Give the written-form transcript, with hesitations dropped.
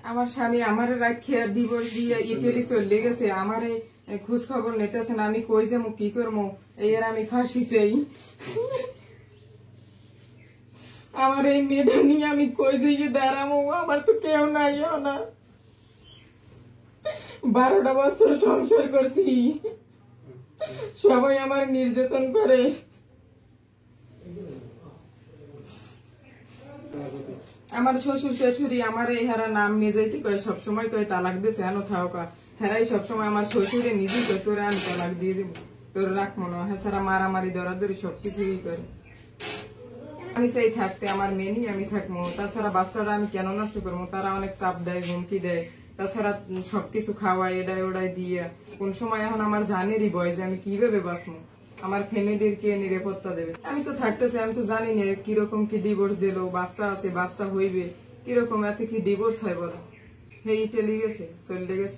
আমার স্বামী আমার রাখিয়া ডিভোর্স দিয়ে ইটালি চলে গেছে, আমার খোঁজ খবর নিতেছে না, আমি কই যাবো কি করবো, এর আমি ফাঁসি চাই। আমার এই মেয়েটা নিয়ে আমি কই যাই দাঁড়াবো, আমার তো কেউ নাই না। 12টা বছর সংসার করছি, সবাই আমার নির্যাতন করে। আমার শ্বশুর শাশুড়ি আমার এই হারা নাম মেজাইতে কয়, সবসময় কয় তালাক দিছে এনো থাকা, হেরাই সবসময় আমার শ্বশুরে নিজেই কয় তোরে আমি তালাক দিয়ে দেবো, তোর রাখবো না, হ্যাঁ সারা মারামারি দরাদরি সবকিছুই করে। আমি চাই থাকতে আমার মেয়ে নিয়ে আমি থাকবো, তাছাড়া বাচ্চারা আমি কেন নষ্ট করবো, তারা অনেক চাপ দেয়, হুমকি দেয়, তাছাড়া সবকিছু খাওয়াই এডাই ওডাই দিয়ে কোন সময় এখন আমার জানেরই বয় যে আমি কিভাবে বাঁচবো, আমার ফ্যামিলির কে নিরাপত্তা দেবে। আমি তো থাকতেছি, আমি তো জানি না কিরকম কি ডিভোর্স দিল, বাচ্চা আছে বাচ্চা হইবে কিরকম, এতে কি ডিভোর্স হয় বলো। হে ইটালি গেছে চলে গেছে।